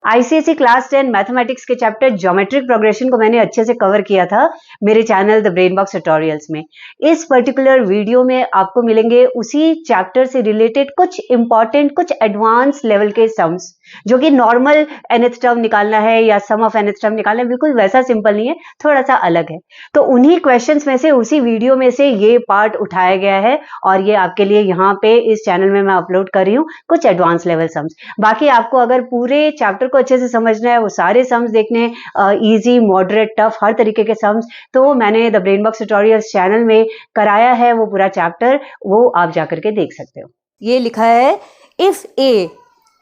ICSE class 10 mathematics के chapter geometric progression को मैंने अच्छे से कवर किया था मेरे channel the brain box tutorials में। इस पर्टिकुलर वीडियो में आपको मिलेंगे उसी चैप्टर से रिलेटेड कुछ इंपॉर्टेंट, कुछ एडवांस लेवल के सम्स, जो कि नॉर्मल nth टर्म निकालना है या सम ऑफ nth टर्म निकालना है, बिल्कुल वैसा सिंपल नहीं है, थोड़ा सा अलग है। तो उन्हीं क्वेश्चंस में से, उसी वीडियो में से ये पार्ट उठाया गया है और ये आपके लिए यहाँ पे इस चैनल में मैं अपलोड कर रही हूँ कुछ एडवांस लेवल सम्स। बाकी आपको अगर पूरे चैप्टर को अच्छे से समझना है, वो सारे सम्स देखने, इजी, मॉडरेट, टफ, हर तरीके के सम्स, तो मैंने the brain box tutorials channel में कराया है वो पूरा चैप्टर, वो आप जाकर के देख सकते हो। ये लिखा है if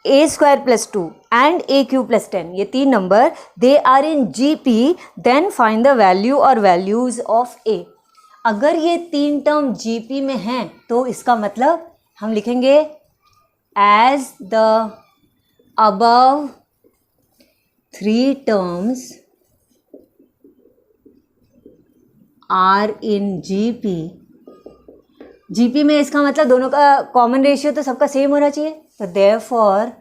a square plus 2 and a cube plus 10, ये तीन number they are in GP, then find the value और वैल्यूज ऑफ a। अगर ये तीन टर्म GP में हैं तो इसका मतलब हम लिखेंगे as the above three terms are in GP। GP में इसका मतलब दोनों का कॉमन रेशियो तो सबका सेम होना चाहिए, तो therefore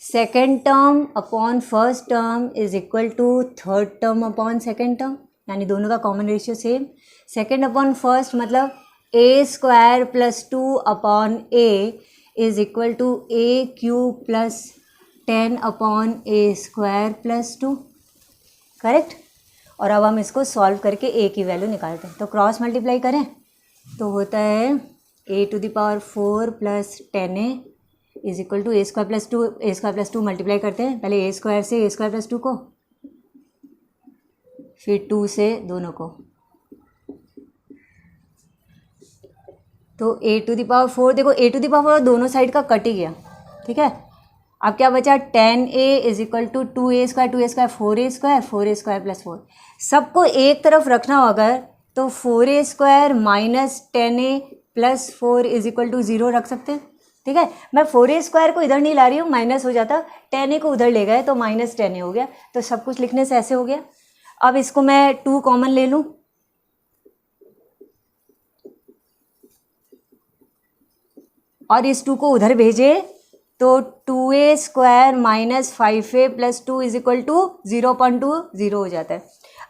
second term upon first term is equal to third term upon second term, यानी दोनों का common ratio same. Second upon first मतलब a square plus 2 upon a is equal to a cube plus 10 upon a square plus 2, correct. और अब हम इसको solve करके a की वैल्यू निकालते हैं, तो क्रॉस मल्टीप्लाई करें तो होता है a to the power 4 plus 10a is equal to a square plus 2 multiply करते हैं, पहले a स्क्वायर से a स्क्वायर प्लस 2 को, फिर 2 से दोनों को, तो a टू द पावर 4, देखो a टू द पावर दोनों साइड का कट ही गया, ठीक है। अब क्या बचा, 10a is equal to 2a square 4a square plus 4। सबको एक तरफ रखना हो अगर, तो 4a square minus 10a plus 4 is equal to 0 रख सकते हैं, ठीक है। मैं 4a स्क्वायर को इधर नहीं ला रही हूँ, माइनस हो जाता, 10a को उधर ले गए तो माइनस 10a हो गया, तो सब कुछ लिखने से ऐसे हो गया। अब इसको मैं 2 कॉमन ले लूँ, और इस 2 को उधर भेजे तो 2a square minus 5a plus 2 is equal to 0.2, 0 हो जाता है।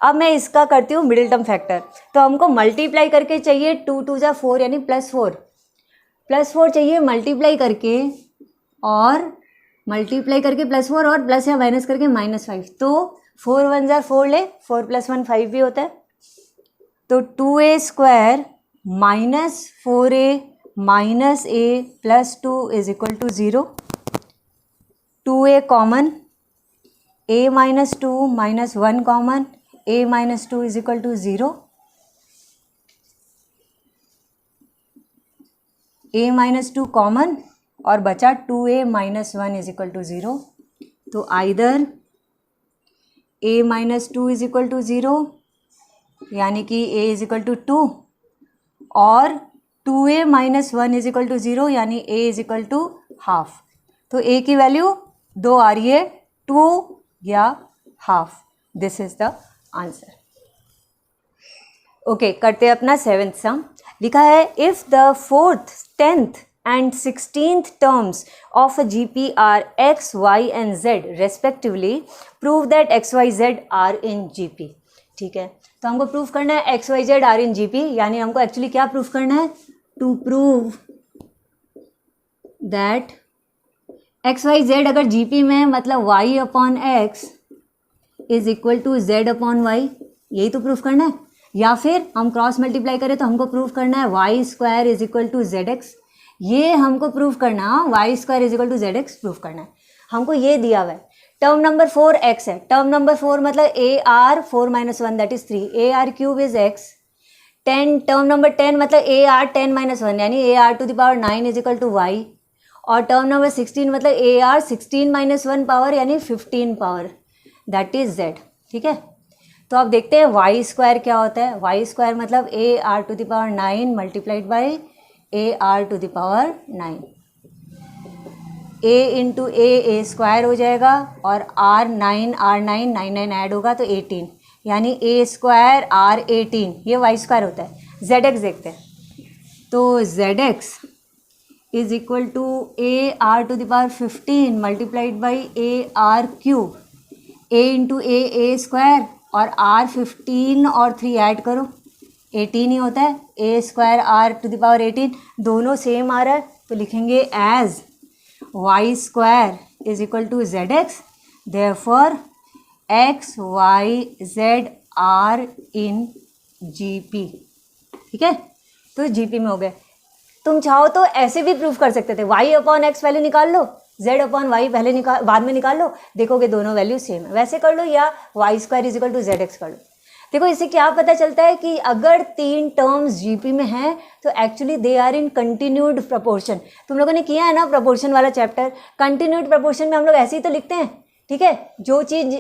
अब मैं इसका करती हूँ मिडिल टर्म फैक्टर, तो हमको मल्टीप्लाई करके चाहिए 2 2 जा 4 यानी प्लस 4 चाहिए मल्टीप्लाई करके, और मल्टीप्लाई करके प्लस 4 और प्लस या माइनस करके माइनस 5, तो 4 1 जा 4 ले, 4 प्लस 1 5 भी होता है, तो 2a square minus 4a minus a plus 2 is equal to 0, 2a common, a minus 2 minus 1 common, a minus 2 is equal to 0, a minus 2 common और बचा 2a minus 1 is equal to 0, तो either a minus 2 is equal to 0 यानी कि a is equal to 2, और 2a minus 1 is equal to 0 यानी a is equal to half. तो a की value 2 आ रही है, 2 या half, this is the answer. Okay, करते हैं अपना 7th सम। लिखा है if the 4th, 10th and 16th terms of a GP are x, y and z respectively, prove that x, y, z are in GP। ठीक है, तो हमको proof करना है x, y, z are in GP, यानी हमको actually क्या proof करना है, to prove that x, y, z अगर GP में मतलब y upon x is equal to z upon y, यही तो प्रूफ करना है। या फिर हम क्रॉस मल्टीप्लाई करें तो हमको प्रूफ करना है y square is equal to zx, ये हमको प्रूफ करना, y square is equal to zx proof करना है। हमको ये दिया हुआ है, टर्म नंबर 4 x है, टर्म नंबर 4 मतलब AR 4 minus 1 that is 3, AR cube is x, 10 term number 10 मतलब AR 10 माइनस 1 यानी AR to the power 9 is equal to y, और टर्म नंबर 16 मतलब AR 16 माइनस 1 पावर यानी 15 पावर दैट इज z। ठीक है, तो अब देखते हैं y स्क्वायर क्या होता है। y स्क्वायर मतलब AR to the power 9 multiplied by AR to the power 9, a into A square हो जाएगा, और R 9 9 ऐड होगा तो 18 यानी a स्क्वायर R 18, ये y स्क्वायर होता है। zx देखते हैं, तो zx is equal to a r to the power 15 multiplied by a r cube, a into A square और आर 15 और 3 ऐड करो 18 ही होता है, a square r to the power 18 दोनों सेम आ रहा है तो लिखेंगे as y square is equal to Z x, therefore x y z are in G P. ठीक है, तो जी पी में हो गए। तुम चाहो तो ऐसे भी प्रूफ कर सकते थे, वाई अपॉन एक्स वैल्यू निकाल लो, जेड अपॉन वाई पहले बाद में निकाल लो, देखोगे दोनों वैल्यू सेम है, वैसे कर लो, या Y square is equal to Z X कर लो। देखो इससे क्या पता चलता है कि अगर 3 टर्म्स जीपी में हैं तो actually they are in continued proportion. तुम लोगों ने किया है ना प्रपोर्शन वाला चैप्टर, कंटिन्यूड प्रपोर्शन में हम लोग ऐसे ही तो लिखते हैं। ठीक है, जो चीज़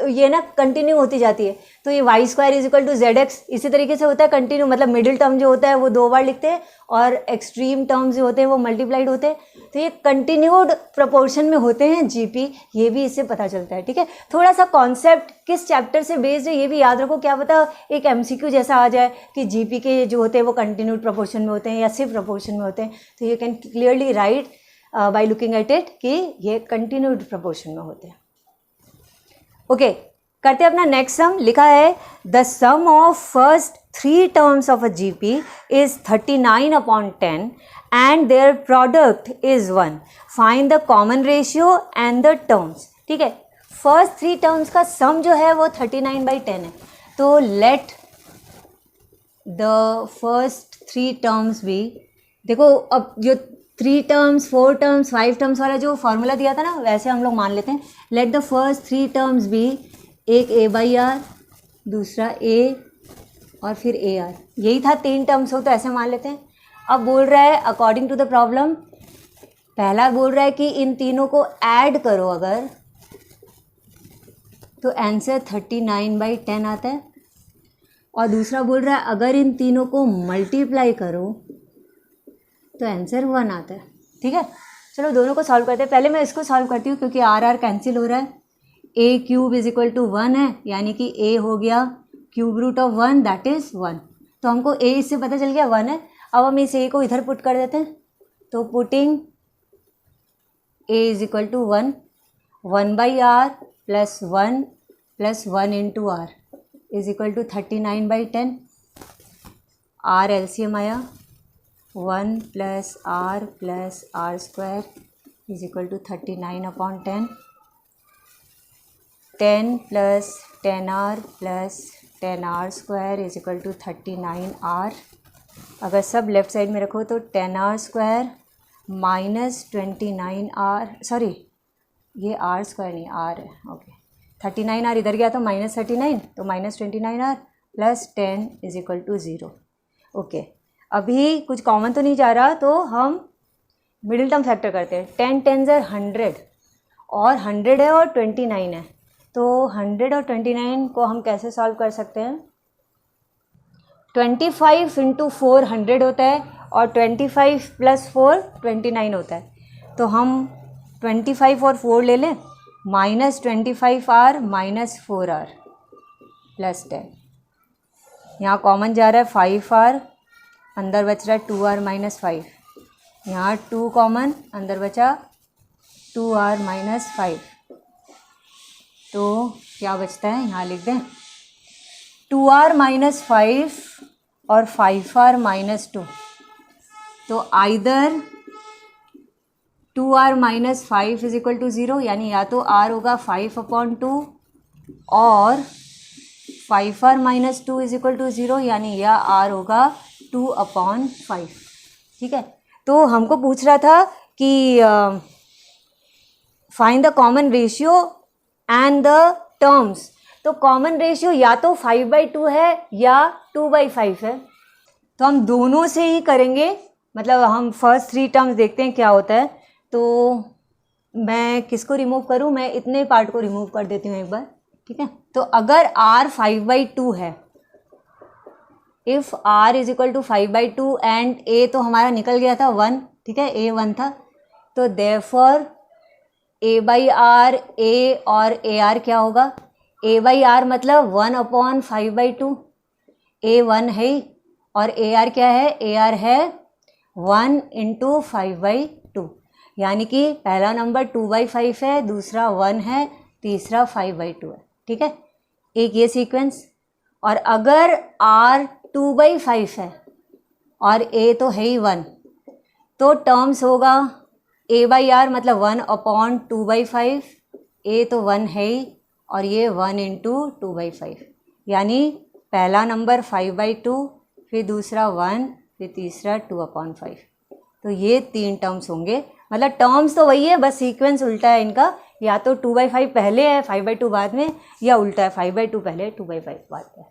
ये ना कंटिन्यू होती जाती है, तो ये Y square is equal to Z X इसी तरीके से होता है कंटिन्यू, मतलब मिडिल टर्म जो होता है वो 2 बार लिखते हैं और एक्सट्रीम टर्म्स जो होते हैं वो मल्टीप्लाइड होते हैं, तो ये कंटिन्यूड प्रपोर्शन में होते हैं जीपी, ये भी इससे पता चलता है। ठीक है, थोड़ा सा कॉन्सेप्ट किस चैप्टर से बेस्ड है ये भी याद रखो, क्या पता एक एमसीक्यू जैसा आ जाए कि जीपी के जो होते हैं वो कंटिन्यूड प्रपोर्शन में होते हैं या सिर्फ प्रपोर्शन में होते हैं, तो you can clearly right by looking at it कि ये कंटिन्यूड प्रपोर्शन में होते हैं। ओके, करते हैं अपना नेक्स्ट सम। लिखा है the sum of first 3 terms of a GP is 39 upon 10 and their product is 1, find the common ratio and the terms. ठीक है, फर्स्ट 3 टर्म्स का सम जो है वो 39/10 है, तो लेट द फर्स्ट 3 टर्म्स भी, देखो अब जो 3 टर्म्स 4 टर्म्स 5 टर्म्स वाला जो फॉर्मूला दिया था ना वैसे हम लोग मान लेते हैं। लेट द फर्स्ट 3 टर्म्स भी, एक ए बाई आर, दूसरा ए और फिर ए आर, यही था 3 टर्म्स हो तो ऐसे मान लेते हैं। अब बोल रहा है अकॉर्डिंग टू द प्रॉब्लम, पहला बोल रहा है कि इन तीनों को ऐड करो अगर, तो आंसर 39/10 आता है, और दूसरा बोल रहा है अगर इन तीनों को मल्टीप्लाई करो तो आंसर 1 आता है। ठीक है, चलो दोनों को सॉल्व करते हैं। पहले मैं इसको सॉल्व करती हूँ क्योंकि आर आर कैंसिल हो रहा है। A cube is equal to 1 है, यानी कि ए हो गया cube root of 1 that is 1, तो हमको ए इससे पता चल गया 1 है। अब हम इस ए को इधर पुट कर देते हैं, तो putting A is equal to 1/r plus 1 plus 1 into R is equal to 39/10। R LCM आया 1 प्लस आर square is equal to 39/10। 10 plus 10r plus 10r square is equal to 39r। अगर सब लेफ्ट साइड में रखो तो 10r square minus 29r, sorry ये r square नहीं r है, ओके 39r इधर गया तो माइनस 39, तो minus 29r plus 10 is equal to 0। Okay, अभी कुछ कॉमन तो नहीं जा रहा, तो हम मिडिल टर्म फैक्टर करते हैं। 10 10 100 और 100 है और 29 है, तो 100 और 29 को हम कैसे सॉल्व कर सकते हैं। 25 इंटू 4 100 होता है और 25 प्लस 4 29 होता है, तो हम 25 और 4 ले लें, minus 25r minus 4r plus 10, यहाँ कॉमन जा रहा है 5r, अंदर बच रहा है 2r माइनस 5, यहाँ 2 कॉमन, अंदर बचा 2r माइनस 5, तो क्या बचता है यहाँ लिख दें 2r माइनस 5 और 5r माइनस 2, तो either 2r minus 5 is equal to 0, यानी या तो r होगा 5/2 और 5r minus 2 is equal to 0, यानी या r होगा 2/5। ठीक है, तो हमको पूछ रहा था कि find the common ratio and the terms, तो कॉमन रेशियो या तो 5/2 है या 2/5 है, तो हम दोनों से ही करेंगे, मतलब हम फर्स्ट 3 टर्म्स देखते हैं क्या होता है। तो मैं किसको रिमूव करूं, मैं इतने पार्ट को रिमूव कर देती हूँ एक बार। ठीक है, तो अगर r 5/2 है, if r is equal to 5/2 and a तो हमारा निकल गया था 1, ठीक है a 1 था, तो देयरफॉर a/r a और ar क्या होगा, a/r मतलब 1/5/2, a 1 है और ar क्या है, ar है 1 इंटू 5/2, यानी कि पहला नंबर 2/5 है, दूसरा 1 है, तीसरा 5/2 है। ठीक है, एक ये सीक्वेंस। और अगर R 2/5 है और A तो है ही 1, तो टर्म्स होगा A/R मतलब 1/2/5, A तो 1 है ही और ये 1 इंटू 2/5, यानी पहला नंबर 5/2, फिर दूसरा 1, फिर तीसरा 2/5। तो ये 3 टर्म्स होंगे, मतलब टर्म्स तो वही है, बस सीक्वेंस उल्टा है इनका, या तो 2/5 पहले है 5/2 बाद में, या उल्टा है 5/2 पहले 2/5 बाद में।